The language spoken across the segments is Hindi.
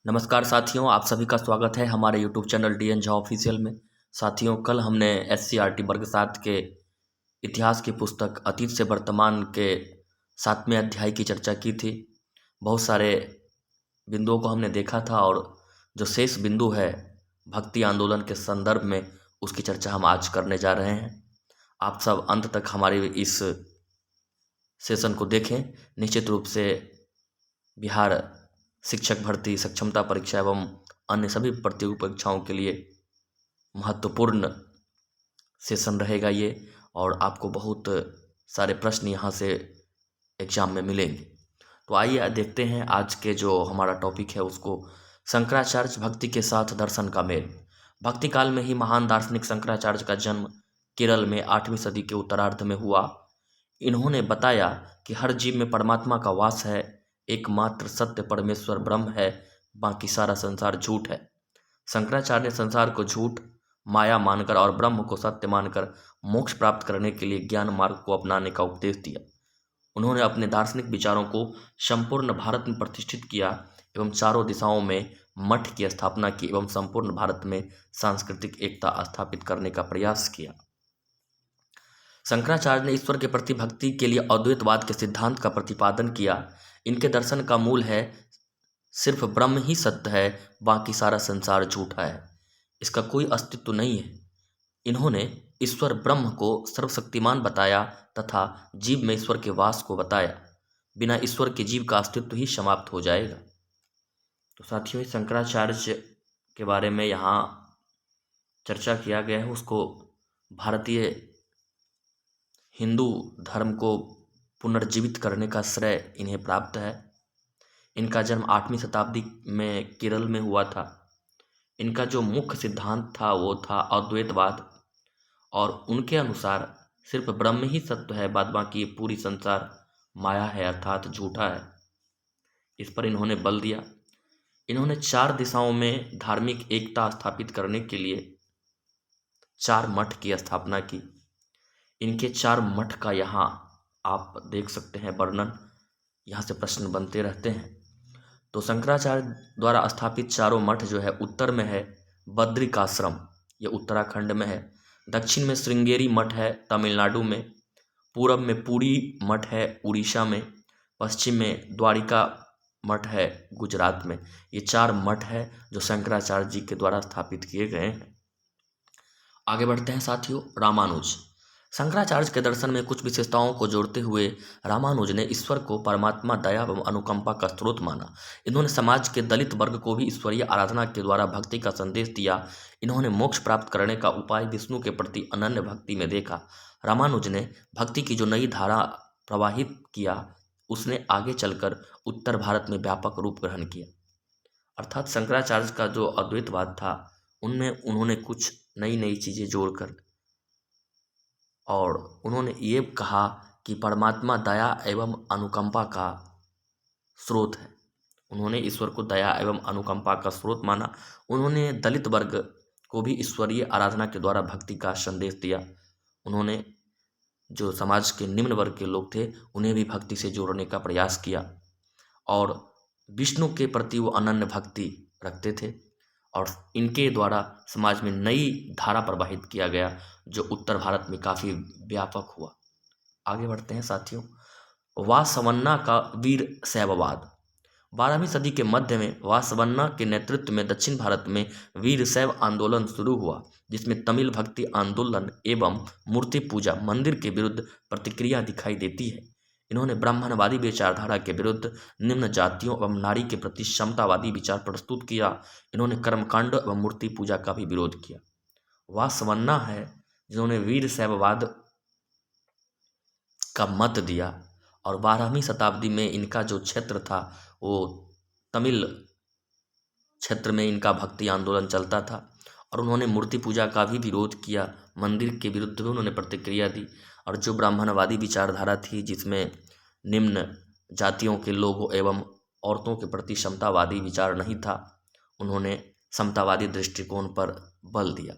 नमस्कार साथियों, आप सभी का स्वागत है हमारे YouTube channel DN Jha official में। साथियों, कल हमने SCRT वर्ग 7 के इतिहास की पुस्तक अतीत से वर्तमान के 7वें अध्याय की चर्चा की थी। बहुत सारे बिंदुओं को हमने देखा था और जो शेष बिंदु है भक्ति आंदोलन के संदर्भ में, उसकी चर्चा हम आज करने जा रहे हैं। आप सब अंत तक हमारे इस सेशन को देखें। निश्चित रूप से बिहार शिक्षक भर्ती, सक्षमता परीक्षा एवं अन्य सभी प्रतियोगी परीक्षाओं के लिए महत्वपूर्ण सेशन रहेगा ये, और आपको बहुत सारे प्रश्न यहाँ से एग्जाम में मिलेंगे। तो आइए देखते हैं आज के जो हमारा टॉपिक है उसको। शंकराचार्य भक्ति के साथ दर्शन का मेल। भक्ति काल में ही महान दार्शनिक शंकराचार्य का जन्म केरल में 8वीं सदी के उत्तरार्ध में हुआ। इन्होंने बताया कि हर जीव में परमात्मा का वास है, एकमात्र सत्य परमेश्वर ब्रह्म है, बाकी सारा संसार झूठ है। शंकराचार्य ने संसार को झूठ, माया मानकर और ब्रह्म को सत्य मानकर मोक्ष प्राप्त करने के लिए ज्ञान मार्ग को अपनाने का उपदेश दिया। उन्होंने अपने दार्शनिक विचारों को संपूर्ण भारत में प्रतिष्ठित किया एवं चारों दिशाओं में मठ की स्थापना की एवं संपूर्ण भारत में सांस्कृतिक एकता स्थापित करने का प्रयास किया। शंकराचार्य ने ईश्वर के प्रति भक्ति के लिए अद्वैतवाद के सिद्धांत का प्रतिपादन किया। इनके दर्शन का मूल है सिर्फ ब्रह्म ही सत्य है, बाकी सारा संसार झूठा है, इसका कोई अस्तित्व नहीं है। इन्होंने ईश्वर ब्रह्म को सर्वशक्तिमान बताया तथा जीव में ईश्वर के वास को बताया। बिना ईश्वर के जीव का अस्तित्व ही समाप्त हो जाएगा। तो साथियों, शंकराचार्य के बारे में यहाँ चर्चा किया गया है। उसको भारतीय हिंदू धर्म को पुनर्जीवित करने का श्रेय इन्हें प्राप्त है। इनका जन्म 8वीं शताब्दी में केरल में हुआ था। इनका जो मुख्य सिद्धांत था वो था अद्वैतवाद, और उनके अनुसार सिर्फ ब्रह्म ही सत्य है, बाद बाकी पूरी संसार माया है अर्थात झूठा है। इस पर इन्होंने बल दिया। इन्होंने 4 दिशाओं में धार्मिक एकता स्थापित करने के लिए 4 मठ की स्थापना की। इनके 4 मठ का यहाँ आप देख सकते हैं वर्णन। यहाँ से प्रश्न बनते रहते हैं। तो शंकराचार्य द्वारा स्थापित चारों मठ जो है, उत्तर में है बद्रिकाश्रम, ये उत्तराखंड में है। दक्षिण में श्रृंगेरी मठ है तमिलनाडु में। पूरब में पुरी मठ है उड़ीसा में। पश्चिम में द्वारिका मठ है गुजरात में। ये 4 मठ है जो शंकराचार्य जी के द्वारा स्थापित किए गए हैं। आगे बढ़ते हैं साथियों। रामानुज। शंकराचार्य के दर्शन में कुछ विशेषताओं को जोड़ते हुए रामानुज ने ईश्वर को परमात्मा, दया एवं अनुकंपा का स्रोत माना। इन्होंने समाज के दलित वर्ग को भी ईश्वरीय आराधना के द्वारा भक्ति का संदेश दिया। इन्होंने मोक्ष प्राप्त करने का उपाय विष्णु के प्रति अनन्य भक्ति में देखा। रामानुज ने भक्ति की जो नई धारा प्रवाहित किया, उसने आगे चलकर उत्तर भारत में व्यापक रूप ग्रहण किया। अर्थात शंकराचार्य का जो अद्वैतवाद था उनमें उन्होंने कुछ नई नई चीज़ें जोड़कर, और उन्होंने ये कहा कि परमात्मा दया एवं अनुकंपा का स्रोत है। उन्होंने ईश्वर को दया एवं अनुकंपा का स्रोत माना। उन्होंने दलित वर्ग को भी ईश्वरीय आराधना के द्वारा भक्ति का संदेश दिया। उन्होंने जो समाज के निम्न वर्ग के लोग थे उन्हें भी भक्ति से जोड़ने का प्रयास किया, और विष्णु के प्रति वो अनन्य भक्ति रखते थे, और इनके द्वारा समाज में नई धारा प्रवाहित किया गया जो उत्तर भारत में काफ़ी व्यापक हुआ। आगे बढ़ते हैं साथियों। वासवन्ना का वीर शैववाद। 12वीं सदी के मध्य में वासवन्ना के नेतृत्व में दक्षिण भारत में वीर शैव आंदोलन शुरू हुआ, जिसमें तमिल भक्ति आंदोलन एवं मूर्ति पूजा मंदिर के विरुद्ध प्रतिक्रिया दिखाई देती है। इन्होंने ब्राह्मणवादी विचारधारा के विरुद्ध, निम्न जातियों एवं नारी के प्रति समतावादी विचार प्रस्तुत किया। इन्होंने कर्मकांड एवं मूर्ति पूजा का भी विरोध किया। वासवन्ना है जिन्होंने वीर शैववाद का मत दिया, और 12वीं शताब्दी में इनका जो क्षेत्र था वो तमिल क्षेत्र में इनका भक्ति आंदोलन चलता था, और उन्होंने मूर्ति पूजा का भी विरोध किया। मंदिर के विरुद्ध भी उन्होंने प्रतिक्रिया दी, और जो ब्राह्मणवादी विचारधारा थी जिसमें निम्न जातियों के लोगों एवं औरतों के प्रति समतावादी विचार नहीं था, उन्होंने समतावादी दृष्टिकोण पर बल दिया।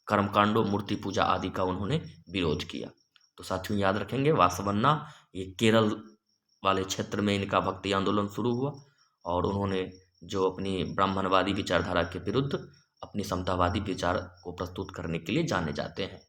कर्मकांडों, मूर्ति पूजा आदि का उन्होंने विरोध किया। तो साथियों याद रखेंगे, वासवन्ना ये केरल वाले क्षेत्र में इनका भक्ति आंदोलन शुरू हुआ, और उन्होंने जो अपनी ब्राह्मणवादी विचारधारा के विरुद्ध अपनी समतावादी विचार को प्रस्तुत करने के लिए जाने जाते हैं।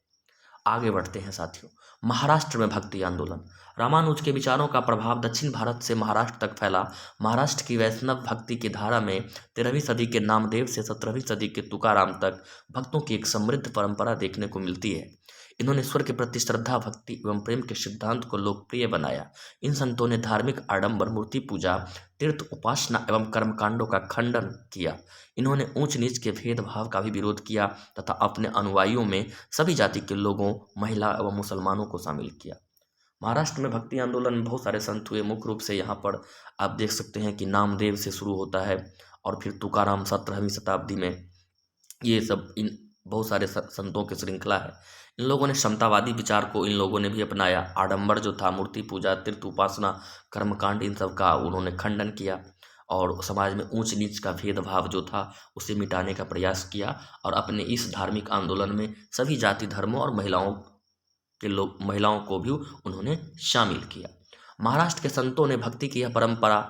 आगे बढ़ते हैं साथियों। महाराष्ट्र में भक्ति आंदोलन। रामानुज के विचारों का प्रभाव दक्षिण भारत से महाराष्ट्र तक फैला। महाराष्ट्र की वैष्णव भक्ति की धारा में 13वीं सदी के नामदेव से 17वीं सदी के तुकाराम तक भक्तों की एक समृद्ध परंपरा देखने को मिलती है। इन्होंने ईश्वर के प्रति श्रद्धा, भक्ति एवं प्रेम के सिद्धांत को लोकप्रिय बनाया। इन संतों ने धार्मिक आडंबर, मूर्ति पूजा, तीर्थ उपासना एवं कर्मकांडों का खंडन किया। इन्होंने ऊंच नीच के भेदभाव का भी विरोध किया तथा अपने अनुयायियों में सभी जाति के लोगों, महिला एवं मुसलमानों को शामिल किया। महाराष्ट्र में भक्ति आंदोलन में बहुत सारे संत हुए। मुख्य रूप से यहाँ पर आप देख सकते हैं कि नामदेव से शुरू होता है और फिर तुकाराम 17वीं शताब्दी में। ये सब इन बहुत सारे संतों की श्रृंखला है। इन लोगों ने समतावादी विचार को इन लोगों ने भी अपनाया। आडंबर जो था, मूर्ति पूजा, तीर्थ उपासना, कर्मकांड, इन सब का उन्होंने खंडन किया और समाज में ऊंच नीच का भेदभाव जो था उसे मिटाने का प्रयास किया। और अपने इस धार्मिक आंदोलन में सभी जाति धर्मों और महिलाओं को भी उन्होंने शामिल किया। महाराष्ट्र के संतों ने भक्ति की यह परंपरा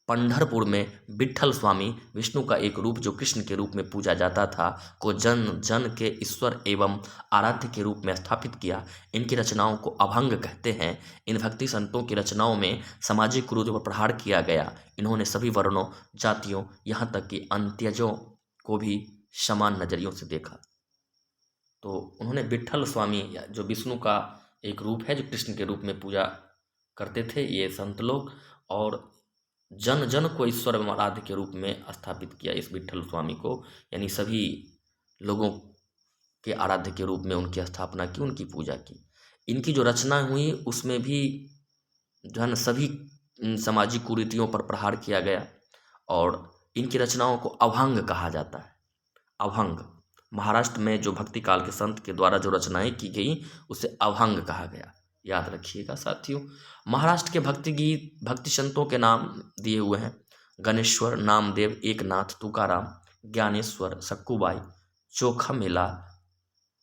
पंढरपुर में विट्ठल स्वामी, विष्णु का एक रूप जो कृष्ण के रूप में पूजा जाता था, को जन जन के ईश्वर एवं आराध्य के रूप में स्थापित किया। इनकी रचनाओं को अभंग कहते हैं। इन भक्ति संतों की रचनाओं में सामाजिक कुरीतियों पर प्रहार किया गया। इन्होंने सभी वर्णों, जातियों, यहाँ तक कि अंत्यजों को भी समान नजरियों से देखा। तो उन्होंने विट्ठल स्वामी जो विष्णु का एक रूप है, जो कृष्ण के रूप में पूजा करते थे ये संत लोग, और जन जन को ईश्वर एवं आराध्य के रूप में स्थापित किया इस विट्ठल स्वामी को, यानी सभी लोगों के आराध्य के रूप में उनकी स्थापना की, उनकी पूजा की। इनकी जो रचना हुई उसमें भी जो है न सभी सामाजिक कुरीतियों पर प्रहार किया गया और इनकी रचनाओं को अभंग कहा जाता है। अभंग महाराष्ट्र में जो भक्ति काल के संत के द्वारा जो रचनाएं की गई उसे अभंग कहा गया। याद रखिएगा साथियों। महाराष्ट्र के भक्ति गीत भक्ति संतों के नाम दिए हुए हैं। गणेश्वर, नामदेव, एकनाथ, तुकाराम, ज्ञानेश्वर, सक्कूबाई, चोखा मेला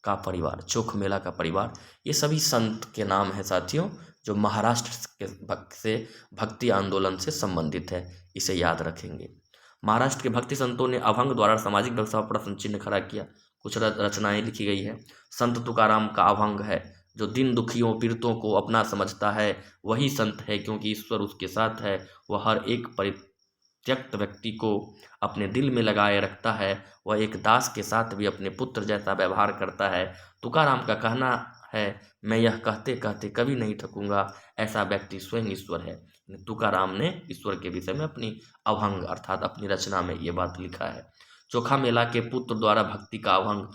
का परिवार, ये सभी संत के नाम हैं साथियों, जो महाराष्ट्र के भक्ति आंदोलन से संबंधित है। इसे याद रखेंगे। महाराष्ट्र के भक्ति संतों ने अभंग द्वारा सामाजिक व्यवस्था पर प्रश्न चिन्ह खड़ा किया। कुछ रचनाएं लिखी गई है। संत तुकाराम का अभंग है। जो दिन दुखियों पीड़ितों को अपना समझता है वही संत है, क्योंकि ईश्वर उसके साथ है। वह हर एक परित्यक्त व्यक्ति को अपने दिल में लगाए रखता है। वह एक दास के साथ भी अपने पुत्र जैसा व्यवहार करता है। तुकाराम का कहना है, मैं यह कहते कहते कभी नहीं थकूंगा, ऐसा व्यक्ति स्वयं ईश्वर है। तुकाराम ने ईश्वर के विषय में अपनी अभंग अर्थात अपनी रचना में ये बात लिखा है। चोखा मेला के पुत्र द्वारा भक्ति का अभंग।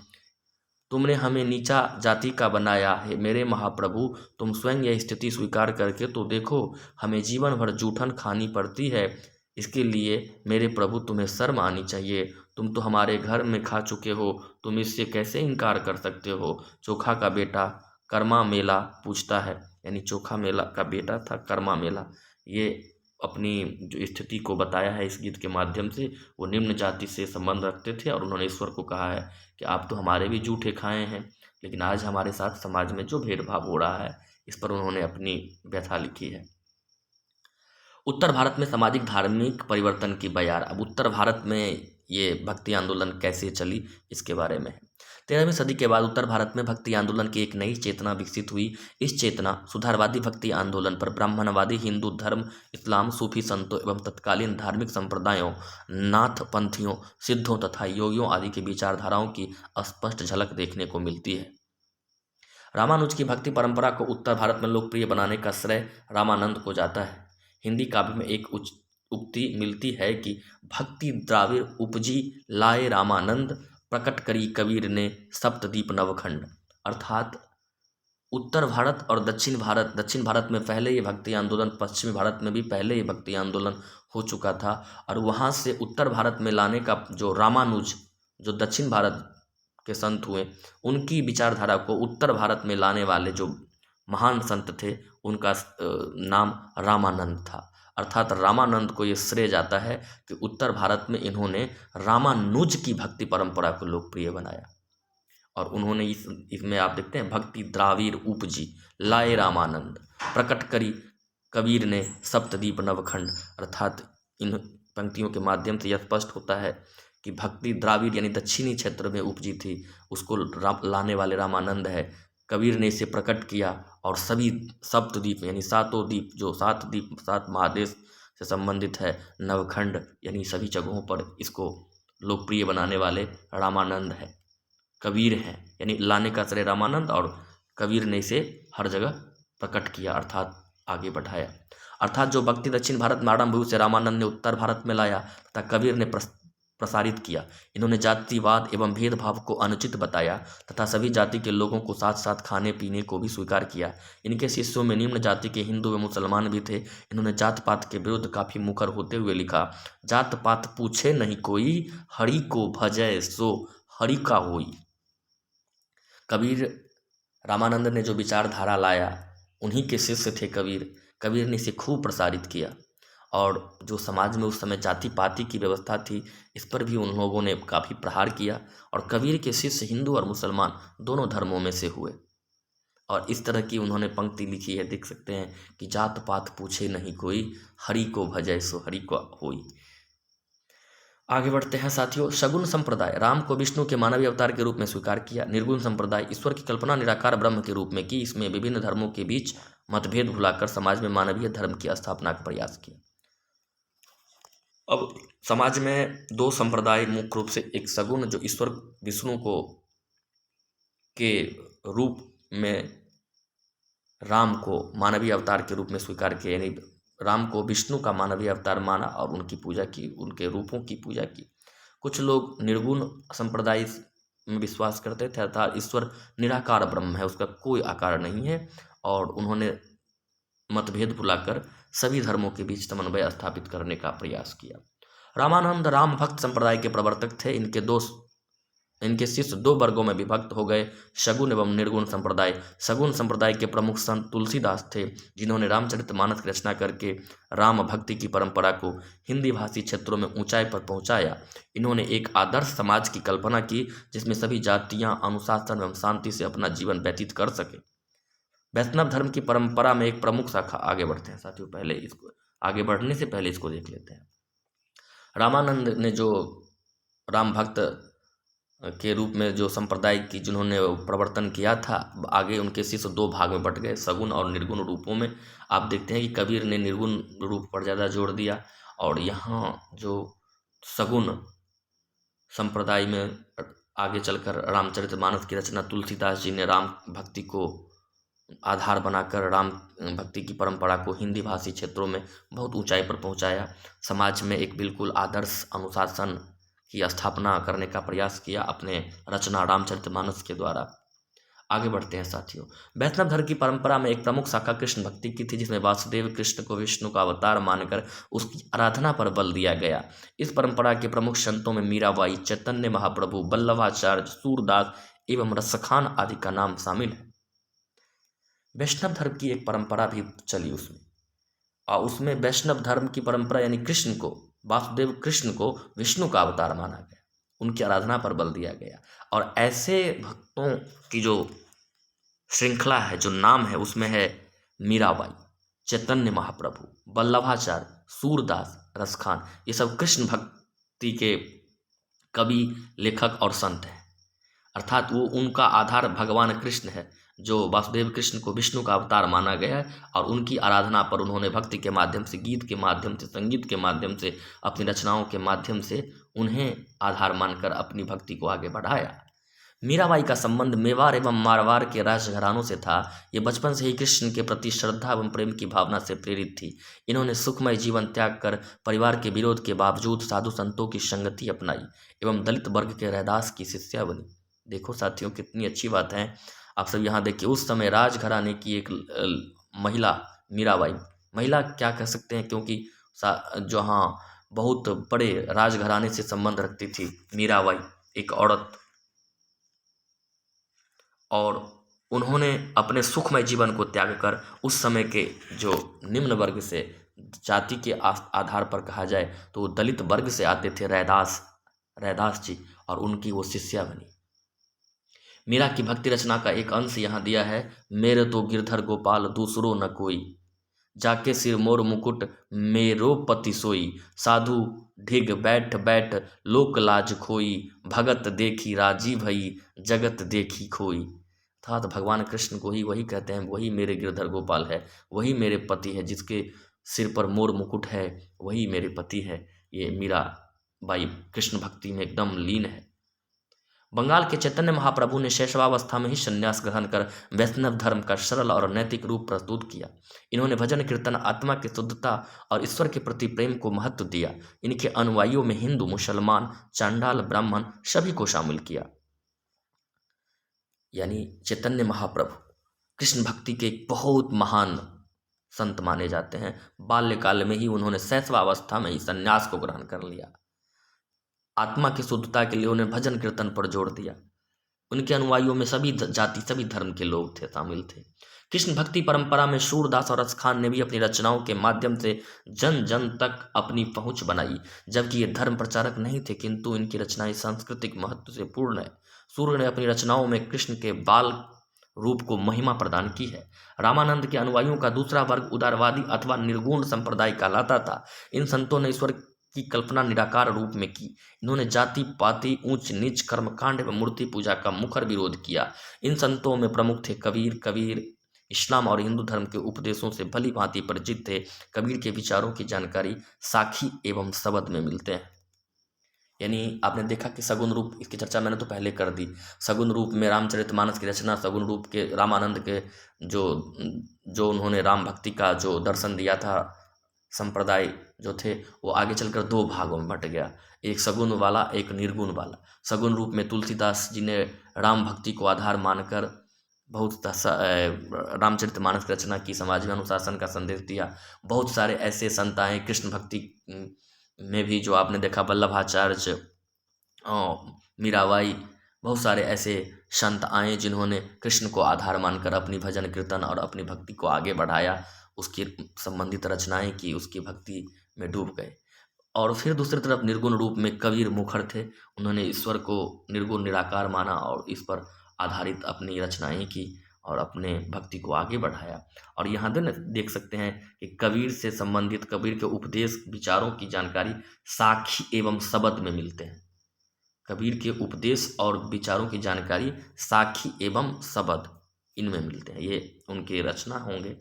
तुमने हमें नीचा जाति का बनाया है मेरे महाप्रभु, तुम स्वयं यह स्थिति स्वीकार करके तो देखो, हमें जीवन भर जूठन खानी पड़ती है। इसके लिए मेरे प्रभु तुम्हें शर्म आनी चाहिए। तुम तो हमारे घर में खा चुके हो, तुम इससे कैसे इनकार कर सकते हो। चोखा का बेटा कर्मा मेला पूछता है, यानी चोखा मेला का बेटा था कर्मा मेला। ये अपनी जो स्थिति को बताया है इस गीत के माध्यम से। वो निम्न जाति से संबंध रखते थे और उन्होंने ईश्वर को कहा है कि आप तो हमारे भी जूठे खाए हैं, लेकिन आज हमारे साथ समाज में जो भेदभाव हो रहा है, इस पर उन्होंने अपनी व्यथा लिखी है। उत्तर भारत में सामाजिक धार्मिक परिवर्तन की बयार। अब उत्तर भारत में ये भक्ति आंदोलन कैसे चली, इसके बारे में है। 13वीं सदी के बाद उत्तर भारत में भक्ति आंदोलन की एक नई चेतना विकसित हुई। इस चेतना सुधारवादी भक्ति आंदोलन पर ब्राह्मणवादी, हिंदू धर्म, इस्लाम, सूफी संतों एवं तत्कालीन धार्मिक संप्रदायों, नाथ पंथियों, सिद्धों तथा योगियों आदि की विचारधाराओं की स्पष्ट झलक देखने को मिलती है। रामानुज की भक्ति परंपरा को उत्तर भारत में लोकप्रिय बनाने का श्रेय रामानंद को जाता है। हिंदी काव्य में एक उक्ति मिलती है कि भक्ति द्राविड़ उपजी लाए रामानंद, प्रकट करी कबीर ने सप्तदीप नवखंड। अर्थात उत्तर भारत और दक्षिण भारत में पहले ये भक्ति आंदोलन, पश्चिमी भारत में भी पहले ये भक्ति आंदोलन हो चुका था, और वहाँ से उत्तर भारत में लाने का जो रामानुज, जो दक्षिण भारत के संत हुए, उनकी विचारधारा को उत्तर भारत में लाने वाले जो महान संत थे, उनका नाम रामानंद था। अर्थात रामानंद को ये श्रेय जाता है कि उत्तर भारत में इन्होंने रामानुज की भक्ति परंपरा को लोकप्रिय बनाया। और उन्होंने इसमें आप देखते हैं, भक्ति द्राविड़ उपजी लाए रामानंद, प्रकट करी कबीर ने सप्तदीप नवखंड। अर्थात इन पंक्तियों के माध्यम से यह स्पष्ट होता है कि भक्ति द्राविड़ यानी दक्षिणी क्षेत्र में उपजी थी, उसको लाने वाले रामानंद है। कबीर ने इसे प्रकट किया और सभी सप्तद्वीप यानी सातों द्वीप, जो 7 द्वीप 7 महादेश से संबंधित है, नवखंड यानी सभी जगहों पर इसको लोकप्रिय बनाने वाले रामानंद है, कबीर हैं। यानी लाने का श्रेय रामानंद, और कबीर ने इसे हर जगह प्रकट किया अर्थात आगे बढ़ाया। अर्थात जो भक्ति दक्षिण भारत में आरंभ हुई उसे रामानंद ने उत्तर भारत में लाया तथा कबीर ने प्रसारित किया। इन्होंने जातिवाद एवं भेदभाव को अनुचित बताया तथा सभी जाति के लोगों को साथ साथ खाने पीने को भी स्वीकार किया। इनके शिष्यों में निम्न जाति के हिंदू व मुसलमान भी थे। इन्होंने जात पात के विरुद्ध काफी मुखर होते हुए लिखा, जात पात पूछे नहीं कोई, हरि को भजय सो हरि का होई। कबीर रामानंद ने जो विचारधारा लाया, उन्हीं के शिष्य थे कबीर। कबीर ने इसे खूब प्रसारित किया और जो समाज में उस समय जाति पाति की व्यवस्था थी, इस पर भी उन लोगों ने काफ़ी प्रहार किया। और कबीर के शिष्य हिंदू और मुसलमान दोनों धर्मों में से हुए। और इस तरह की उन्होंने पंक्ति लिखी है, देख सकते हैं कि जात पात पूछे नहीं कोई, हरि को भजय सो हरि को होई। आगे बढ़ते हैं साथियों। सगुण संप्रदाय राम को विष्णु के मानवीय अवतार के रूप में स्वीकार किया। निर्गुण संप्रदाय ईश्वर की कल्पना निराकार ब्रह्म के रूप में की। इसमें विभिन्न धर्मों के बीच मतभेद भुलाकर समाज में मानवीय धर्म की स्थापना का प्रयास किया। अब समाज में 2 संप्रदाय मुख्य रूप से, एक सगुण जो ईश्वर विष्णु को के रूप में राम को मानवीय अवतार के रूप में स्वीकार किया, यानी राम को विष्णु का मानवीय अवतार माना और उनकी पूजा की, उनके रूपों की पूजा की। कुछ लोग निर्गुण संप्रदाय में विश्वास करते थे, अर्थात ईश्वर निराकार ब्रह्म है, उसका कोई आकार नहीं है, और उन्होंने मतभेद भुलाकर सभी धर्मों के बीच समन्वय स्थापित करने का प्रयास किया। रामानंद राम भक्त संप्रदाय के प्रवर्तक थे। इनके शिष्य 2 वर्गों में विभक्त हो गए, सगुण एवं निर्गुण संप्रदाय। सगुण संप्रदाय के प्रमुख संत तुलसीदास थे, जिन्होंने रामचरितमानस की रचना करके राम भक्ति की परंपरा को हिंदी भाषी क्षेत्रों में ऊंचाई पर पहुंचाया। इन्होंने एक आदर्श समाज की कल्पना की जिसमें सभी जातियां अनुशासन एवं शांति से अपना जीवन व्यतीत कर सके। वैष्णव धर्म की परंपरा में एक प्रमुख शाखा, आगे बढ़ते हैं साथियों, पहले इसको आगे बढ़ने से पहले इसको देख लेते हैं। रामानंद ने जो राम भक्त के रूप में जो संप्रदाय की जिन्होंने प्रवर्तन किया था, आगे उनके शिष्य 2 भाग में बट गए, सगुण और निर्गुण रूपों में। आप देखते हैं कि कबीर ने निर्गुण रूप पर ज़्यादा जोर दिया, और यहाँ जो सगुण संप्रदाय में आगे चलकर रामचरितमानस की रचना तुलसीदास जी ने राम भक्ति को आधार बनाकर राम भक्ति की परंपरा को हिंदी भाषी क्षेत्रों में बहुत ऊंचाई पर पहुंचाया। समाज में एक बिल्कुल आदर्श अनुशासन की स्थापना करने का प्रयास किया अपने रचना रामचरितमानस के द्वारा। आगे बढ़ते हैं साथियों। वैष्णव धर्म की परंपरा में एक प्रमुख शाखा कृष्ण भक्ति की थी, जिसमें वासुदेव कृष्ण को विष्णु का अवतार मानकर उसकी आराधना पर बल दिया गया। इस परंपरा के प्रमुख संतों में मीराबाई, चैतन्य महाप्रभु, वल्लभाचार्य, सूरदास एवं रसखान आदि का नाम शामिल है। वैष्णव धर्म की एक परंपरा भी चली उसमें, और उसमें वैष्णव धर्म की परंपरा यानी कृष्ण को, वासुदेव कृष्ण को विष्णु का अवतार माना गया, उनकी आराधना पर बल दिया गया। और ऐसे भक्तों की जो श्रृंखला है, जो नाम है, उसमें है मीराबाई, चैतन्य महाप्रभु, वल्लभाचार्य, सूरदास, रसखान। ये सब कृष्ण भक्ति के कवि, लेखक और संत हैं। अर्थात वो उनका आधार भगवान कृष्ण है, जो वासुदेव कृष्ण को विष्णु का अवतार माना गया है, और उनकी आराधना पर उन्होंने भक्ति के माध्यम से, गीत के माध्यम से, संगीत के माध्यम से, अपनी रचनाओं के माध्यम से उन्हें आधार मानकर अपनी भक्ति को आगे बढ़ाया। मीराबाई का संबंध मेवाड़ एवं मारवाड़ के राजघरानों से था। ये बचपन से ही कृष्ण के प्रति श्रद्धा एवं प्रेम की भावना से प्रेरित थी। इन्होंने सुखमय जीवन त्याग कर परिवार के विरोध के बावजूद साधु संतों की संगति अपनाई एवं दलित वर्ग के रैदास की शिष्या बनी। देखो साथियों, कितनी अच्छी बात है। आप सब यहाँ देखिए, उस समय राजघराने की एक महिला मीराबाई, महिला क्या कह सकते हैं, क्योंकि जो हाँ बहुत बड़े राजघराने से संबंध रखती थी मीराबाई, एक औरत, और उन्होंने अपने सुखमय जीवन को त्याग कर उस समय के जो निम्न वर्ग से, जाति के आधार पर कहा जाए तो दलित वर्ग से आते थे रैदास जी, और उनकी वो शिष्या बनी। मीरा की भक्ति रचना का एक अंश यहाँ दिया है। मेरे तो गिरधर गोपाल दूसरो न कोई, जाके सिर मोर मुकुट मेरो पति सोई, साधु ढिग बैठ बैठ लोक लाज खोई, भगत देखी राजी भई जगत देखी खोई। अर्थात भगवान कृष्ण को ही वही कहते हैं, वही मेरे गिरधर गोपाल है, वही मेरे पति है, जिसके सिर पर मोर मुकुट है वही मेरे पति है। ये मीरा बाई कृष्ण भक्ति में एकदम लीन है। बंगाल के चैतन्य महाप्रभु ने शैशवावस्था में ही संन्यास ग्रहण कर वैष्णव धर्म का सरल और नैतिक रूप प्रस्तुत किया। इन्होंने भजन कीर्तन, आत्मा की शुद्धता और ईश्वर के प्रति प्रेम को महत्व दिया। इनके अनुयायियों में हिंदू, मुसलमान, चांडाल, ब्राह्मण सभी को शामिल किया। यानी चैतन्य महाप्रभु कृष्ण भक्ति के एक बहुत महान संत माने जाते हैं। बाल्यकाल में ही उन्होंने शैशवावस्था में ही संन्यास को ग्रहण कर लिया। आत्मा की शुद्धता के लिए उन्हें भजन कीर्तन पर जोर दिया। उनके अनुयायियों में सभी जाति, सभी धर्म के लोग थे, शामिल थे। कृष्ण भक्ति परंपरा में सूरदास और रसखान ने भी अपनी रचनाओं के माध्यम से जन जन तक अपनी पहुंच बनाई। जबकि ये धर्म प्रचारक नहीं थे, किंतु इनकी रचनाएं सांस्कृतिक महत्व से पूर्ण है। सूर्य ने अपनी रचनाओं में कृष्ण के बाल रूप को महिमा प्रदान की है। रामानंद के अनुयायियों का दूसरा वर्ग उदारवादी अथवा निर्गुण संप्रदाय कहलाता था। इन संतों ने ईश्वर की कल्पना निराकार रूप में की। इन्होंने जाति पाति, ऊंच नीच, कर्मकांड एवं मूर्ति पूजा का मुखर विरोध किया। इन संतों में प्रमुख थे कबीर इस्लाम और हिंदू धर्म के उपदेशों से भली भांति परिचित थे। कबीर के विचारों की जानकारी साखी एवं शब्द में मिलते हैं। यानी आपने देखा कि सगुन रूप, इसकी चर्चा मैंने तो पहले कर दी। सगुन रूप में रामचरितमानस की रचना, सगुन रूप के रामानंद के जो उन्होंने राम भक्ति का जो दर्शन दिया था, संप्रदाय जो थे, वो आगे चलकर दो भागों में बट गया, एक सगुन वाला, एक निर्गुण वाला। सगुन रूप में तुलसीदास जी ने राम भक्ति को आधार मानकर बहुत रामचरितमानस की रचना की, समाज में अनुशासन का संदेश दिया। बहुत सारे ऐसे संत आए कृष्ण भक्ति में भी, जो आपने देखा वल्लभाचार्य, मीराबाई, बहुत सारे ऐसे संत आए जिन्होंने कृष्ण को आधार मानकर अपनी भजन कीर्तन और अपनी भक्ति को आगे बढ़ाया, उसकी संबंधित रचनाएं की, उसकी भक्ति में डूब गए। और फिर दूसरी तरफ निर्गुण रूप में कबीर मुखर थे। उन्होंने ईश्वर को निर्गुण निराकार माना और इस पर आधारित अपनी रचनाएं की और अपने भक्ति को आगे बढ़ाया। और यहाँ देख सकते हैं कि कबीर से संबंधित, कबीर के उपदेश विचारों की जानकारी साखी एवं शब्द में मिलते हैं। कबीर के उपदेश और विचारों की जानकारी साखी एवं शब्द इनमें मिलते हैं। ये उनके रचना होंगे।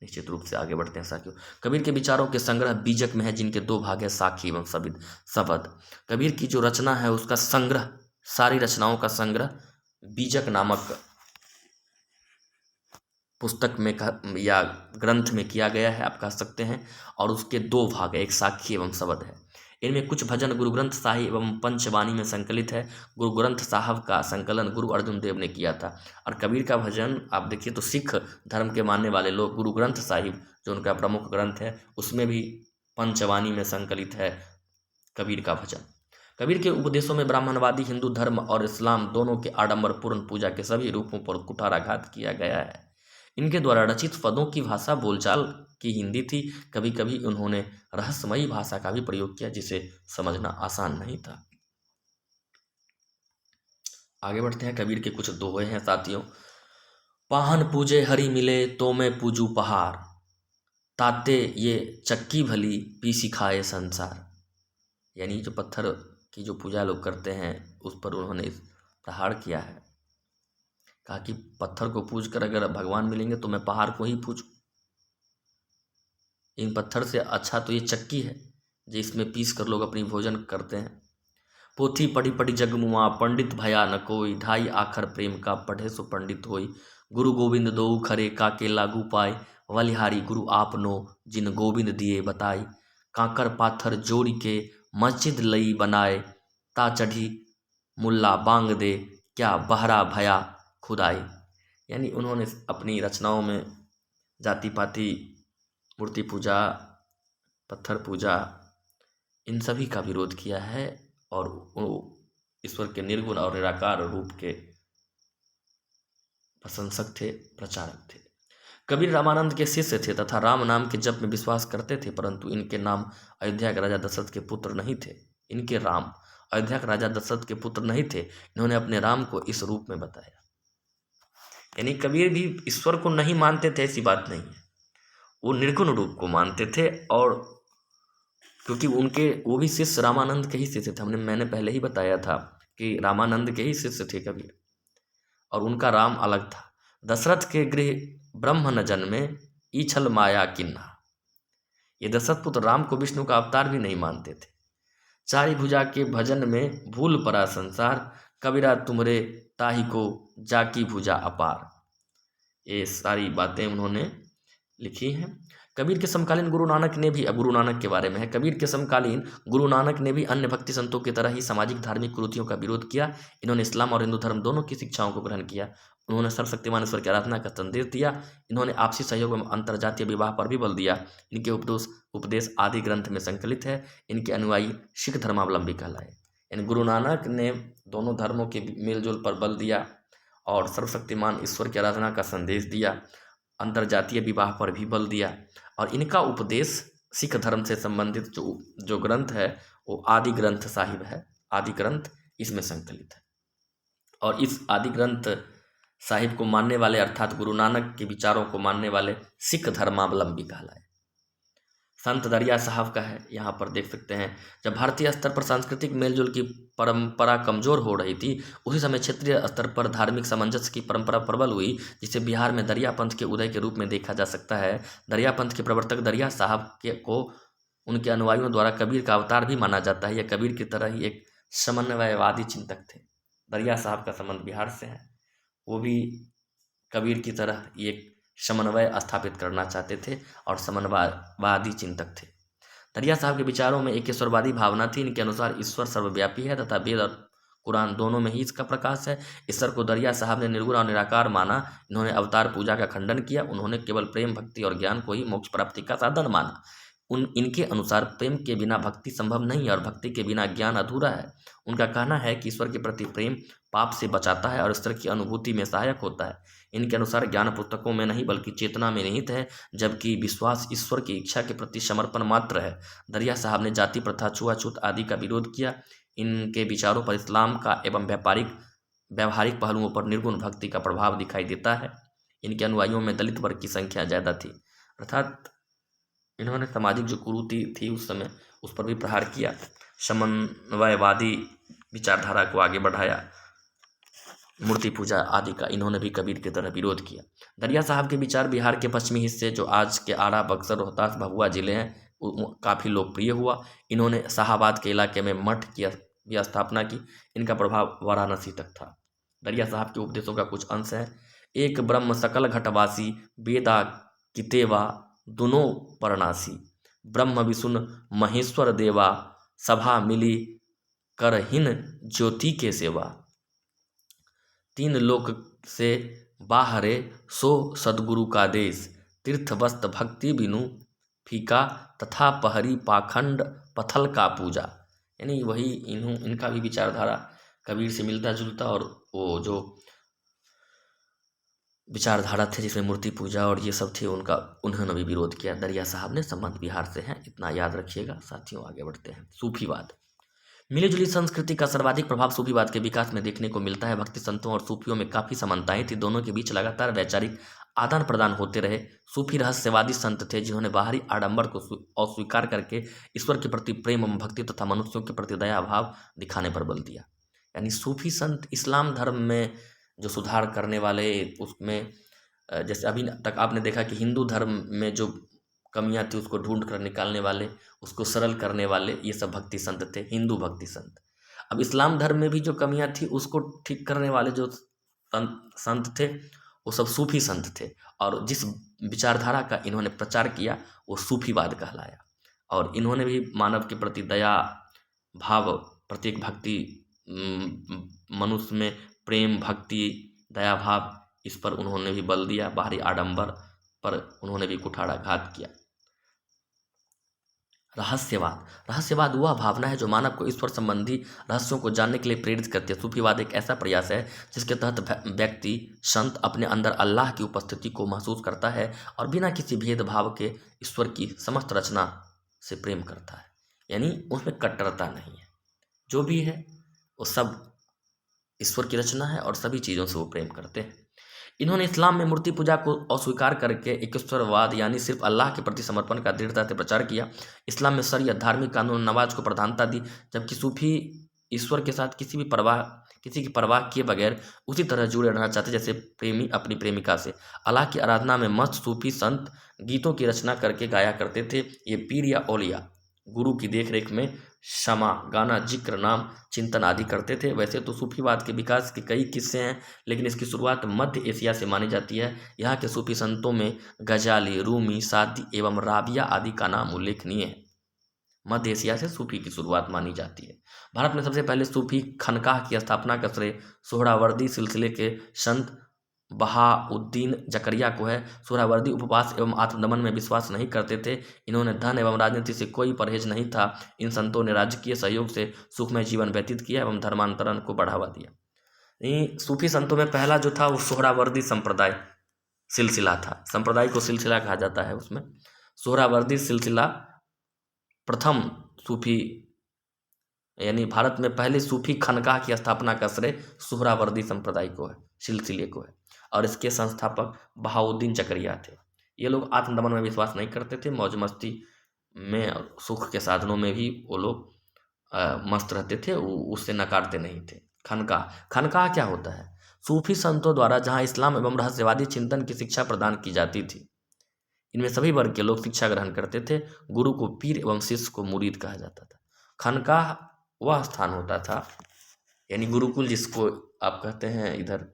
निश्चित रूप से आगे बढ़ते हैं साथियों। कबीर के विचारों के संग्रह बीजक में है, जिनके दो भाग है, साखी एवं शब्द। कबीर की जो रचना है उसका संग्रह, सारी रचनाओं का संग्रह बीजक नामक पुस्तक में या ग्रंथ में किया गया है, आप कह सकते हैं। और उसके दो भाग है, एक साखी एवं शब्द है। इनमें कुछ भजन गुरु ग्रंथ साहिब एवं पंचवाणी में संकलित है। गुरु ग्रंथ साहब का संकलन गुरु अर्जुन देव ने किया था। और कबीर का भजन आप देखिए तो सिख धर्म के मानने वाले लोग गुरु ग्रंथ साहिब, जो उनका प्रमुख ग्रंथ है, उसमें भी पंचवाणी में संकलित है कबीर का भजन। कबीर के उपदेशों में ब्राह्मणवादी हिंदू धर्म और इस्लाम दोनों के आडंबरपूर्ण पूजा के सभी रूपों पर कुठाराघात किया गया है। इनके द्वारा रचित पदों की भाषा बोलचाल की हिंदी थी। कभी कभी उन्होंने रहस्यमयी भाषा का भी प्रयोग किया, जिसे समझना आसान नहीं था। आगे बढ़ते हैं। कबीर के कुछ दोहे हैं साथियों। पाहन पूजे हरि मिले तो मैं पूजू पहाड़, ताते ये चक्की भली पी सिखाए संसार। यानी जो पत्थर की जो पूजा लोग करते हैं उस पर उन्होंने प्रहार किया है। कहा कि पत्थर को पूज कर अगर भगवान मिलेंगे तो मैं पहाड़ को ही पूजूं। इन पत्थर से अच्छा तो ये चक्की है जिसमें पीस कर लोग अपनी भोजन करते हैं। पोथी पढ़ी पढ़ी जगमुआ, पंडित भया न कोई, ढाई आखर प्रेम का पढ़े सो पंडित होई। गुरु गोविंद दो खरे काके लागू पाए, बलिहारी गुरु आपनो जिन गोविंद दिए बताए। कांकर पाथर जोड़ी के मस्जिद लई बनाए, ता चढ़ी मुल्ला बांग दे क्या बहरा भया खुदाई। यानी उन्होंने अपनी रचनाओं में जाति पाति, मूर्ति पूजा, पत्थर पूजा, इन सभी का विरोध किया है और वो ईश्वर के निर्गुण और निराकार रूप के प्रशंसक थे, प्रचारक थे। कबीर रामानंद के शिष्य थे तथा राम नाम के जप में विश्वास करते थे, परंतु इनके नाम अयोध्या के राजा दशरथ के पुत्र नहीं थे। इनके राम अयोध्या के राजा दशरथ के पुत्र नहीं थे। इन्होंने अपने राम को इस रूप में बताया। यानी कबीर भी ईश्वर को नहीं मानते थे, ऐसी बात नहीं है। वो निर्गुण रूप को मानते थे। और क्योंकि उनके वो भी शिष्य रामानंद के ही शिष्य थे, मैंने पहले ही बताया था कि रामानंद के ही शिष्य थे कबीर, और उनका राम अलग था। दशरथ के गृह ब्रह्म न जन्मे, ईछल माया किन्हा। ये दशरथ पुत्र राम को विष्णु का अवतार भी नहीं मानते थे। चारि भुजा के भजन में भूल परा संसार, कबीरा तुमरे ताहि को जाकी भुजा अपार। ये सारी बातें उन्होंने लिखी हैं। कबीर के समकालीन गुरु नानक ने भी, अब गुरु नानक के बारे में है, कबीर के समकालीन गुरु नानक ने भी अन्य भक्ति संतों की तरह ही सामाजिक धार्मिक कुरीतियों का विरोध किया। इन्होंने इस्लाम और हिंदू धर्म दोनों की शिक्षाओं को ग्रहण किया। उन्होंने सर्वशक्तिमान ईश्वर की आराधना का संदेश दिया। इन्होंने आपसी सहयोग एवं अंतर्जातीय विवाह पर भी बल दिया। इनके उपदेश आदि ग्रंथ में संकलित है। इनके अनुयायी सिख धर्मावलंबी कहलाए। यानी गुरु नानक ने दोनों धर्मों के मेलजोल पर बल दिया और सर्वशक्तिमान ईश्वर की आराधना का संदेश दिया, अंतर्जातीय विवाह पर भी बल दिया। और इनका उपदेश सिख धर्म से संबंधित जो ग्रंथ है वो आदि ग्रंथ साहिब है, आदि ग्रंथ इसमें संकलित है। और इस आदि ग्रंथ साहिब को मानने वाले अर्थात गुरु नानक के विचारों को मानने वाले सिख धर्मावलंबी कहलाए। संत दरिया साहब का है, यहाँ पर देख सकते हैं। जब भारतीय स्तर पर सांस्कृतिक मेलजोल की परंपरा कमजोर हो रही थी, उसी समय क्षेत्रीय स्तर पर धार्मिक सामंजस्य की परंपरा प्रबल हुई, जिसे बिहार में दरिया पंथ के उदय के रूप में देखा जा सकता है। दरिया पंथ के प्रवर्तक दरिया साहब को उनके अनुयायियों द्वारा कबीर का अवतार भी माना जाता है। यह कबीर की तरह ही एक समन्वयवादी चिंतक थे। दरिया साहब का संबंध बिहार से है। वो भी कबीर की तरह एक समन्वय स्थापित करना चाहते थे और समन्वयवादी चिंतक थे। दरिया साहब के विचारों में एक ईश्वरवादी भावना थी। इनके अनुसार ईश्वर सर्वव्यापी है तथा वेद और कुरान दोनों में ही इसका प्रकाश है। ईश्वर को दरिया साहब ने निर्गुण और निराकार माना। इन्होंने अवतार पूजा का खंडन किया। उन्होंने केवल प्रेम, भक्ति और ज्ञान को ही मोक्ष प्राप्ति का साधन माना। इनके अनुसार प्रेम के बिना भक्ति संभव नहीं है और भक्ति के बिना ज्ञान अधूरा है। उनका कहना है कि ईश्वर के प्रति प्रेम पाप से बचाता है और ईश्वर की अनुभूति में सहायक होता है। इनके अनुसार ज्ञान पुस्तकों में नहीं बल्कि चेतना में निहित है, जबकि विश्वास ईश्वर की इच्छा के प्रति समर्पण मात्र है। दरिया साहब ने जाति प्रथा, छुआछूत आदि का विरोध किया। इनके विचारों पर इस्लाम का एवं व्यावहारिक पहलुओं पर निर्गुण भक्ति का प्रभाव दिखाई देता है। इनके अनुयायियों में दलित वर्ग की संख्या ज़्यादा थी, अर्थात इन्होंने सामाजिक जो कुरीति थी उस समय उस पर भी प्रहार किया, समन्वयवादी विचारधारा को आगे बढ़ाया। मूर्ति पूजा आदि का इन्होंने भी कबीर की तरह विरोध किया। दरिया साहब के विचार बिहार के पश्चिमी हिस्से जो आज के आरा, बक्सर, रोहतास, भभुआ जिले हैं काफ़ी लोकप्रिय हुआ। इन्होंने शाहाबाद के इलाके में मठ की भी स्थापना की। इनका प्रभाव वाराणसी तक था। दरिया साहब के उपदेशों का कुछ अंश है। एक ब्रह्म सकल घटवासी, वेदा कितेवा दुनो परनासी। ब्रह्म विष्णु महेश्वर देवा, सभा मिली करहिन ज्योति के सेवा। तीन लोक से बाहरे सो सदगुरु का देश, तीर्थ वस्त भक्ति बिनु फीका, तथा पहरी पाखंड पथल का पूजा। यानी वही इनका भी विचारधारा कबीर से मिलता जुलता, और वो जो विचारधारा थे जिसमें मूर्ति पूजा और ये सब थे उन्होंने भी विरोध किया। दरिया साहब ने संबंध बिहार से हैं, इतना याद रखिएगा साथियों। आगे बढ़ते हैं। सूफीवाद। मिलीजुली संस्कृति का सर्वाधिक प्रभाव सूफीवाद के विकास में देखने को मिलता है। भक्ति संतों और सूफियों में काफ़ी समानताएं थी। दोनों के बीच लगातार वैचारिक आदान प्रदान होते रहे। सूफी रहस्यवादी संत थे जिन्होंने बाहरी आडंबर को अस्वीकार करके ईश्वर के प्रति प्रेम एवं भक्ति तथा मनुष्यों के प्रति दया भाव दिखाने पर बल दिया। यानी सूफी संत इस्लाम धर्म में जो सुधार करने वाले, उसमें जैसे अभी तक आपने देखा कि हिंदू धर्म में जो कमियां थी उसको ढूंढ कर निकालने वाले, उसको सरल करने वाले, ये सब भक्ति संत थे, हिंदू भक्ति संत। अब इस्लाम धर्म में भी जो कमियां थी उसको ठीक करने वाले जो संत थे वो सब सूफी संत थे। और जिस विचारधारा का इन्होंने प्रचार किया वो सूफीवाद कहलाया। और इन्होंने भी मानव के प्रति दया भाव, प्रत्येक भक्ति, मनुष्य में प्रेम, भक्ति, दया भाव, इस पर उन्होंने भी बल दिया। बाहरी आडंबर पर उन्होंने भी कुठाराघात किया। रहस्यवाद वह भावना है जो मानव को ईश्वर संबंधी रहस्यों को जानने के लिए प्रेरित करती है। सूफीवाद एक ऐसा प्रयास है जिसके तहत व्यक्ति संत अपने अंदर अल्लाह की उपस्थिति को महसूस करता है और बिना किसी भेदभाव के ईश्वर की समस्त रचना से प्रेम करता है। यानी उसमें कट्टरता नहीं है, जो भी है वो सब ईश्वर की रचना है और सभी चीज़ों से वो प्रेम करते हैं। इन्होंने इस्लाम में मूर्ति पूजा को अस्वीकार करके ईश्वरवाद यानी सिर्फ अल्लाह के प्रति समर्पण का दृढ़ता से प्रचार किया। इस्लाम में शरीयत, धार्मिक कानून, नमाज को प्रधानता दी, जबकि सूफी ईश्वर के साथ किसी की परवाह किए बगैर उसी तरह जुड़े रहना चाहते जैसे प्रेमी अपनी प्रेमिका से। अल्लाह की आराधना में मस्त सूफी संत गीतों की रचना करके गाया करते थे। ये पीर या औलिया गुरु की देखरेख में क्षमा, गाना, जिक्र, नाम चिंतन आदि करते थे। वैसे तो सूफीवाद के विकास के कई किस्से हैं, लेकिन इसकी शुरुआत मध्य एशिया से मानी जाती है। यहाँ के सूफी संतों में गजाली, रूमी, सादी एवं राबिया आदि का नाम उल्लेखनीय है। मध्य एशिया से सूफी की शुरुआत मानी जाती है। भारत में सबसे पहले सूफी खनकाह की स्थापना का श्रेय सोहरावर्दी सिलसिले के संत बहाउद्दीन जकरिया को है। सोहरावर्दी उपवास एवं आत्मदमन में विश्वास नहीं करते थे। इन्होंने धन एवं राजनीति से कोई परहेज नहीं था। इन संतों ने राजकीय सहयोग से सुखमय जीवन व्यतीत किया एवं धर्मांतरण को बढ़ावा दिया। सूफी संतों में पहला जो था वो सोहरावर्दी संप्रदाय सिलसिला था। संप्रदाय को सिलसिला कहा जाता है। उसमें सोहरावर्दी सिलसिला प्रथम सूफी यानी भारत में पहले सूफी खनकाह की स्थापना का श्रेय सोहरावर्दी संप्रदाय को है, सिलसिले को है, और इसके संस्थापक बहाउद्दीन जकरिया थे। ये लोग आत्मदमन में विश्वास नहीं करते थे। मौज मस्ती में और सुख के साधनों में भी वो लोग मस्त रहते थे, उससे नकारते नहीं थे। खनकाह क्या होता है? सूफी संतों द्वारा जहाँ इस्लाम एवं रहस्यवादी चिंतन की शिक्षा प्रदान की जाती थी। इनमें सभी वर्ग के लोग शिक्षा ग्रहण करते थे। गुरु को पीर एवं शिष्य को मुरीद कहा जाता था। खनकाह वह स्थान होता था, यानी गुरुकुल जिसको आप कहते हैं इधर,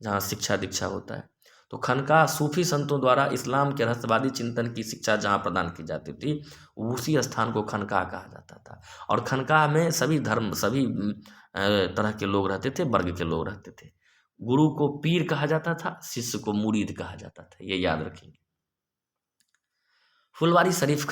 जहाँ शिक्षा दीक्षा होता है। तो खनकाह सूफी संतों द्वारा इस्लाम के रहस्यवादी चिंतन की शिक्षा जहाँ प्रदान की जाती थी, उसी स्थान को खनकाह कहा जाता था। और खनकाह में सभी धर्म, सभी तरह के लोग रहते थे, वर्ग के लोग रहते थे। गुरु को पीर कहा जाता था, शिष्य को मुरीद कहा जाता था। ये याद रखेंगे। फुलवारी शरीफ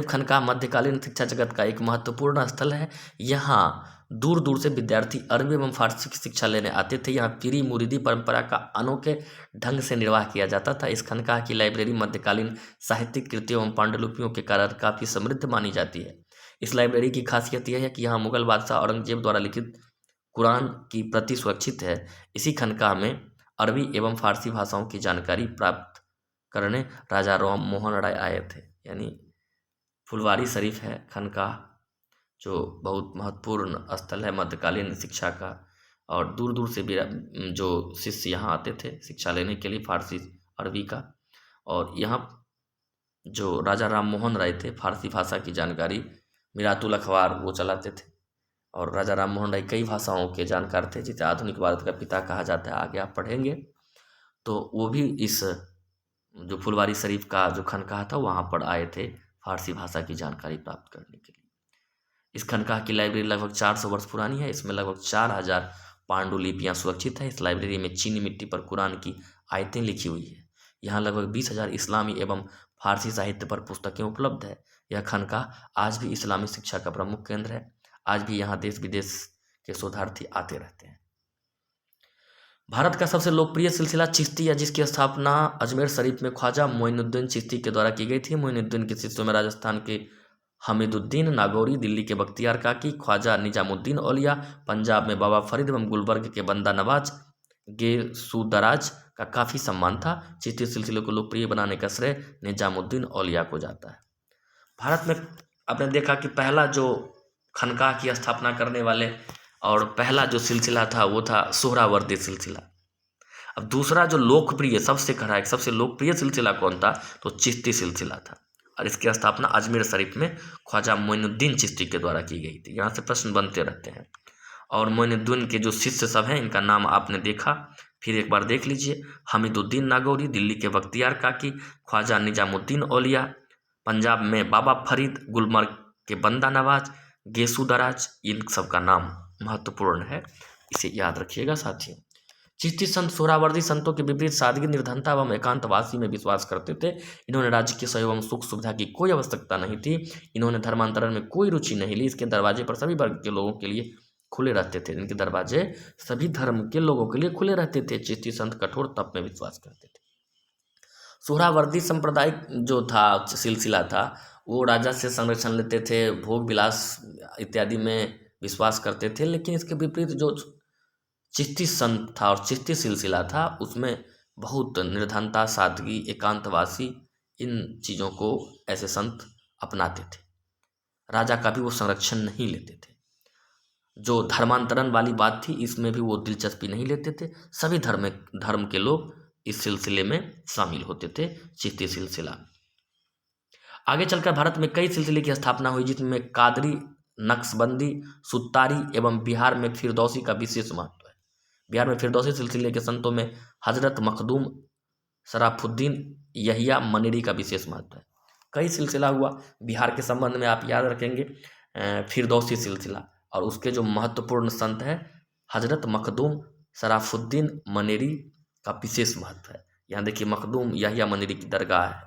खनकाह मध्यकालीन शिक्षा जगत का एक महत्वपूर्ण स्थल है। यहाँ दूर दूर से विद्यार्थी अरबी एवं फारसी की शिक्षा लेने आते थे। यहाँ पीरी मुरीदी परंपरा का अनोखे ढंग से निर्वाह किया जाता था। इस खनकाह की लाइब्रेरी मध्यकालीन साहित्यिक कृतियों एवं पांडुलिपियों के कारण काफ़ी समृद्ध मानी जाती है। इस लाइब्रेरी की खासियत यह है कि यहाँ मुगल बादशाह औरंगजेब द्वारा लिखित कुरान की प्रति सुरक्षित है। इसी खनकाह में अरबी एवं फारसी भाषाओं की जानकारी प्राप्त करने राजा राम मोहन राय आए थे। यानी फुलवारी शरीफ है खनकाह, जो बहुत महत्वपूर्ण स्थल है मध्यकालीन शिक्षा का, और दूर दूर से भी जो शिष्य यहाँ आते थे शिक्षा लेने के लिए फारसी अरबी का। और यहाँ जो राजा राम मोहन राय थे, फारसी भाषा की जानकारी मिरातुल अखबार वो चलाते थे। और राजा राम मोहन राय कई भाषाओं के जानकार थे, जिसे आधुनिक भारत का पिता कहा जाता है। आगे आप पढ़ेंगे तो वो भी इस जो फुलवारी शरीफ का जो खनकाह था वहाँ पर आए थे फारसी भाषा की जानकारी प्राप्त करने के लिए। इस खनकाह की लाइब्रेरी लगभग 400 वर्ष पुरानी है। इसमें लगभग 4000 पांडुलिपियाँ सुरक्षित है। इस लाइब्रेरी में चीनी मिट्टी पर कुरान की आयतें लिखी हुई है। यहाँ लगभग 20,000 इस्लामी एवं फारसी साहित्य पर पुस्तकें उपलब्ध है। यह खनकाह आज भी इस्लामी शिक्षा का प्रमुख केंद्र है। आज भी यहाँ देश विदेश के शोधार्थी आते रहते हैं। भारत का सबसे लोकप्रिय सिलसिला चिश्ती है, जिसकी स्थापना अजमेर शरीफ में ख्वाजा मोइनुद्दीन चिश्ती के द्वारा की गई थी। मोइनुद्दीन के शिष्यों में राजस्थान के हमीदुद्दीन नागौरी, दिल्ली के बख्तियार काकी, ख्वाजा निजामुद्दीन औलिया, पंजाब में बाबा फरीद एवं गुलबर्ग के बंदा नवाज गेसुदराज का काफ़ी सम्मान था। चिश्ती सिलसिले को लोकप्रिय बनाने का श्रेय निजामुद्दीन औलिया को जाता है। भारत में आपने देखा कि पहला जो खनकाह की स्थापना करने वाले और पहला जो सिलसिला था वो था सोहरावर्दी सिलसिला। अब दूसरा जो लोकप्रिय सबसे लोकप्रिय सिलसिला कौन था? तो चिश्ती सिलसिला था, और इसकी स्थापना अजमेर शरीफ में ख्वाजा मोइनुद्दीन चिश्ती के द्वारा की गई थी। यहाँ से प्रश्न बनते रहते हैं। और मोइनुद्दीन के जो शिष्य सब हैं इनका नाम आपने देखा, फिर एक बार देख लीजिए। हमीदुद्दीन नागौरी, दिल्ली के बख्तियार काकी, ख्वाजा निजामुद्दीन औलिया, पंजाब में बाबा फरीद, गुलबर्ग के बंदा नवाज, गेसुदराज, इन सब का नाम महत्वपूर्ण है, इसे याद रखिएगा साथियों। चिश्ती संत सोहरावर्दी संतों के विपरीत सादगी, निर्धनता एवं एकांतवासी में विश्वास करते थे। इन्होंने राज्य के सहयोग एवं सुख सुविधा की कोई आवश्यकता नहीं थी। इन्होंने धर्मांतरण में कोई रुचि नहीं ली। इसके दरवाजे पर सभी वर्ग के लोगों के लिए खुले रहते थे। इनके दरवाजे सभी धर्म के लोगों के लिए खुले रहते थे। चिश्ती संत कठोर तप में विश्वास करते थे। सोहरावर्दी संप्रदाय जो था, सिलसिला था, वो राजा से संरक्षण लेते थे, भोग विलास इत्यादि में विश्वास करते थे। लेकिन इसके विपरीत जो चिश्ती संत था और चिश्ती सिलसिला था, उसमें बहुत निर्धनता, सादगी, एकांतवासी, इन चीज़ों को ऐसे संत अपनाते थे। राजा का भी वो संरक्षण नहीं लेते थे। जो धर्मांतरण वाली बात थी, इसमें भी वो दिलचस्पी नहीं लेते थे। सभी धर्म के लोग इस सिलसिले में शामिल होते थे, चिश्ती सिलसिला। आगे चलकर भारत में कई सिलसिले की स्थापना हुई, जिसमें कादरी, नक्शबंदी, सुत्तारी एवं बिहार में फिरदौसी का विशेष महत्व है। बिहार में फिरदौसी सिलसिले के संतों में हजरत मखदूम, शराफुद्दीन, यहिया मनेरी का विशेष महत्व है। कई सिलसिला हुआ बिहार के संबंध में, आप याद रखेंगे फिरदौसी सिलसिला, और उसके जो महत्वपूर्ण संत है हजरत मखदूम, शराफुद्दीन मनेरी का विशेष महत्व है। यहाँ देखिए मखदूम यहिया मनेरी की दरगाह है।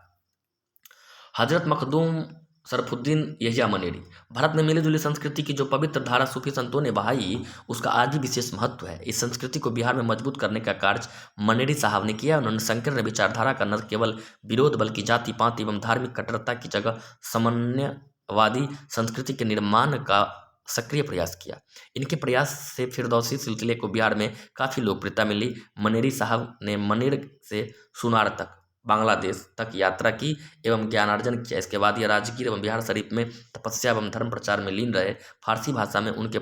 हजरत मखदूम, शरफुद्दीन, यहिया मनेरी। भारत में मिली जुली संस्कृति की जो पवित्र धारा सूफी संतों ने बहाई, उसका आज भी विशेष महत्व है। इस संस्कृति को बिहार में मजबूत करने का कार्य मनेरी साहब ने किया। उन्होंने संकीर्ण विचारधारा का न केवल विरोध बल्कि जाति पाति एवं धार्मिक कट्टरता की जगह समन्वयवादी संस्कृति के निर्माण का सक्रिय प्रयास किया। इनके प्रयास से फिरदौसी सिलसिले को बिहार में काफ़ी लोकप्रियता मिली। मनेरी साहब ने मनेर से सुनार तक, बांग्लादेश तक यात्रा की एवं ज्ञानार्जन किया। इसके बाद यह राजगीर एवं बिहार शरीफ में तपस्या एवं धर्म प्रचार में लीन रहे। फारसी भाषा में उनके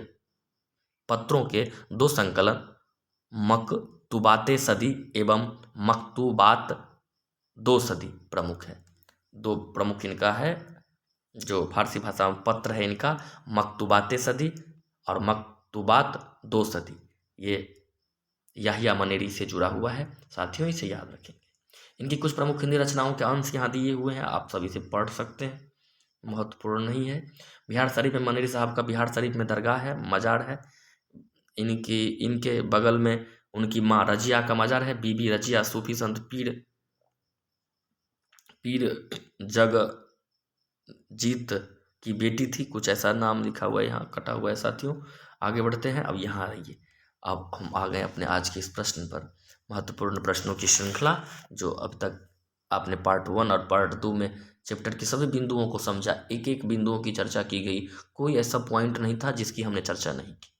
पत्रों के 2 संकलन, मकतूबात सदी एवं मकतूबात 2 सदी प्रमुख है। 2 प्रमुख इनका है, जो फारसी भाषा में पत्र है इनका, मकतूबात सदी और मकतूबात 2 सदी, ये यहिया मनेरी से जुड़ा हुआ है। साथियों, इसे याद रखेंगे। इनकी कुछ प्रमुख हिंदी रचनाओं के अंश यहाँ दिए हुए हैं, आप सभी से पढ़ सकते हैं, महत्वपूर्ण नहीं है। बिहार शरीफ में मनेरी साहब का बिहार शरीफ में दरगाह है, मजार है। इनके बगल में उनकी माँ रजिया का मजार है। बीबी रजिया सूफी संत पीर जगजीत की बेटी थी, कुछ ऐसा नाम लिखा हुआ है, यहाँ कटा हुआ है। साथियों, आगे बढ़ते हैं। अब यहाँ रहिए, अब हम आ गए अपने आज के इस प्रश्न पर, महत्वपूर्ण प्रश्नों की श्रृंखला, जो अब तक आपने पार्ट 1 और पार्ट 2 में चैप्टर के सभी बिंदुओं को समझा, एक एक बिंदुओं की चर्चा की गई, कोई ऐसा पॉइंट नहीं था जिसकी हमने चर्चा नहीं की।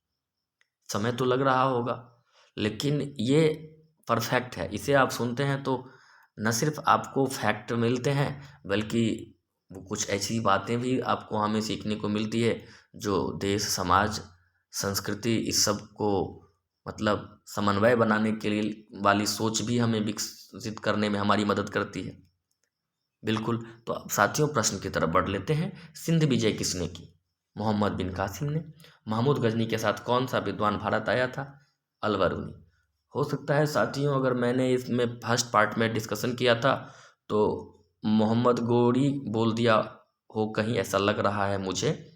समय तो लग रहा होगा, लेकिन ये परफेक्ट है। इसे आप सुनते हैं तो न सिर्फ आपको फैक्ट मिलते हैं, बल्कि वो कुछ ऐसी बातें भी आपको हमें सीखने को मिलती है जो देश, समाज, संस्कृति, इस सब को मतलब समन्वय बनाने के लिए वाली सोच भी हमें विकसित करने में हमारी मदद करती है। बिल्कुल। तो अब साथियों, प्रश्न की तरफ बढ़ लेते हैं। सिंध विजय किसने की? मोहम्मद बिन कासिम ने। महमूद गजनी के साथ कौन सा विद्वान भारत आया था? अलबरूनी। हो सकता है साथियों, अगर मैंने इसमें फर्स्ट पार्ट में डिस्कशन किया था तो मोहम्मद गोरी बोल दिया हो कहीं, ऐसा लग रहा है मुझे।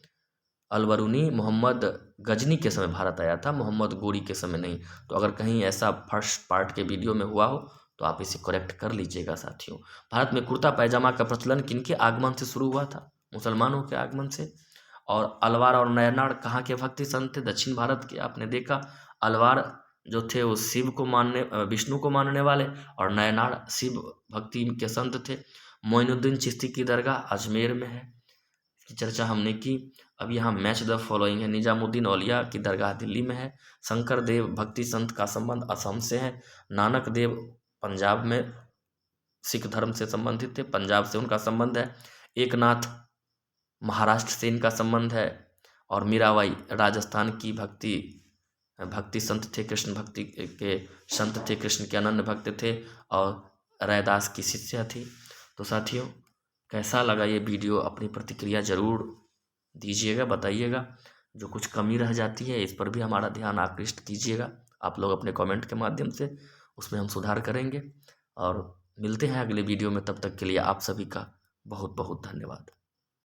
अलबरूनी मोहम्मद गजनी के समय भारत आया था, मोहम्मद गोरी के समय नहीं। तो अगर कहीं ऐसा फर्स्ट पार्ट के वीडियो में हुआ हो तो आप इसे करेक्ट कर लीजिएगा साथियों। भारत में कुर्ता पैजामा का प्रचलन किनके आगमन से शुरू हुआ था? मुसलमानों के आगमन से। और अलवार और नयनार कहाँ के भक्ति संत थे? दक्षिण भारत के। आपने देखा, अलवार जो थे वो शिव को मानने, विष्णु को मानने वाले, और नयनार शिव भक्ति के संत थे। मोइनुद्दीन चिश्ती की दरगाह अजमेर में है, इसकी चर्चा हमने की। अब यहाँ मैच द फॉलोइंग है। निजामुद्दीन औलिया की दरगाह दिल्ली में है। शंकर देव भक्ति संत का संबंध असम से है। नानक देव पंजाब में सिख धर्म से संबंधित थे, पंजाब से उनका संबंध है। एकनाथ महाराष्ट्र से इनका संबंध है। और मीराबाई राजस्थान की भक्ति संत थे, कृष्ण भक्ति के संत थे, कृष्ण के अनन्य भक्त थे, और रैदास की शिष्या थी। तो साथियों, कैसा लगा ये वीडियो? अपनी प्रतिक्रिया जरूर दीजिएगा, बताइएगा। जो कुछ कमी रह जाती है इस पर भी हमारा ध्यान आकृष्ट कीजिएगा आप लोग अपने कमेंट के माध्यम से, उसमें हम सुधार करेंगे। और मिलते हैं अगले वीडियो में, तब तक के लिए आप सभी का बहुत बहुत धन्यवाद।